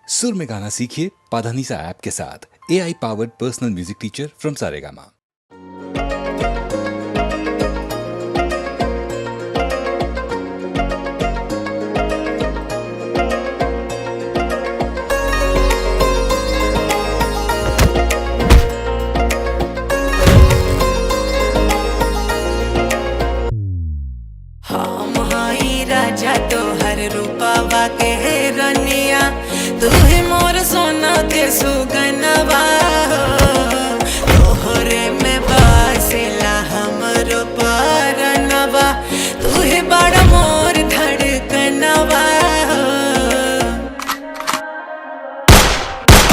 सुर में गाना सीखिए पाधानीसा ऐप के साथ। AI powered personal music teacher from Saregama. राजा तो हर रूपावा के रनिया, तू ही मोर सोना के सुगनवा। तोहरे में बासेला हमरो परनवा, तू ही बड़ा मोर धड़कनवा।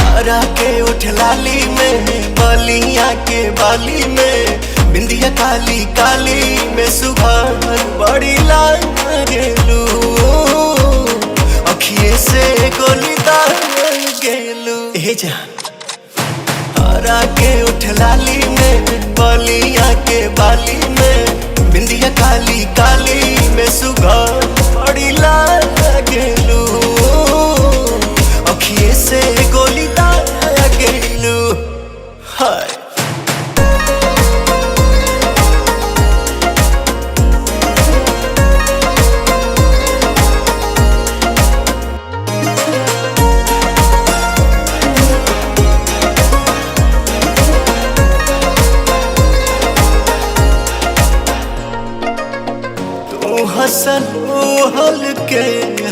हरा के उठ लाली में, बलिया के बाली में, बिंदिया काली काली में सुबह बड़ी लाल गेलू, अखिए से गोली दाल गेलू। हे जान हरा के उठ लाली में, बलिया के बाली में, बिंदिया काली काली में सुबह बड़ी लाल गेलू, अखिए से गोली दाल गेलू। हाय हसन हलके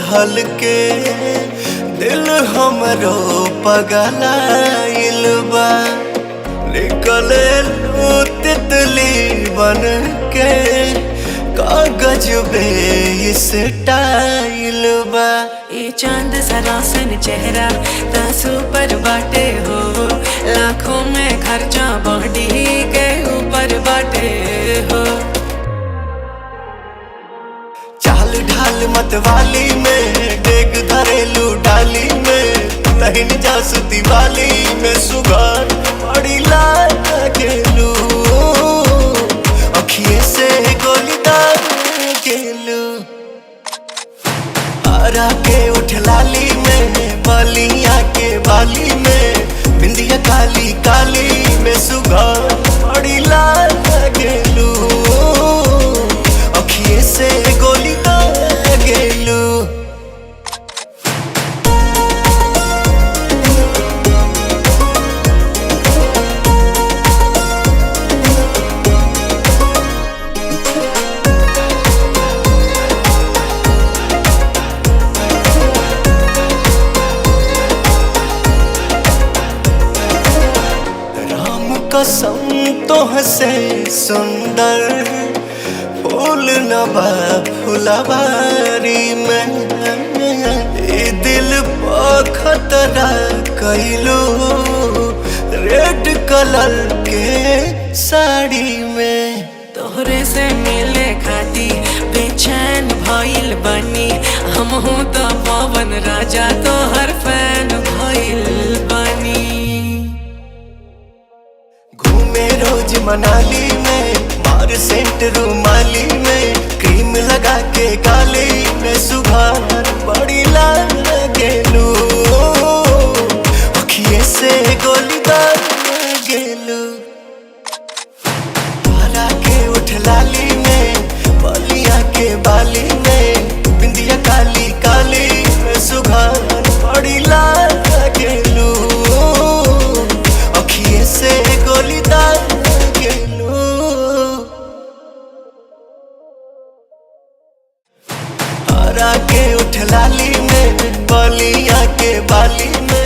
हलके दिल हमरो पगलाइल बा, निकले तितली बन के कागज बे इस टाइल बा। ये चांद सरासन चेहरा तासु पर बाटे हो, लाखों में खर्चा बॉडी के ऊपर बाटे हो। चाल ढाल मतवाली में, डेग धरेलू डाली में, तहिन जासुती वाली में सुगार बड़ी लाल गेलू, अखिए से गोली दाल गेलू। हरा के उठ लाली में, बलिया के बाली में, बिंदिया काली काली में सुगार बड़ी लाल गेलू, अखिए से गोली दाल गेलू। कसम तोहसे सुंदर फूल नबा फुलवारी में, ए दिल पर खतरा कैलू रेड कलर के साड़ी में। तोहरे से मिले खाती बेचैन भइल बनी, हम हूँ तो पवन राजा तोहर फैन भइल बनी। घूमे रोज मनाली में, मार सेंट रुमाली में, क्रीम लगा के गाली में सुबह बड़ी लाल गेलू, अखिए से गोली दाल गेलू। हरा के उठ लाली में, बलिया के बाली में, बिंदिया काली काली में सुबह बड़ी लाल गेलू, अखिए से गोली दाल गेलू। हरा के उठ लाली में, बलिया के बाली में,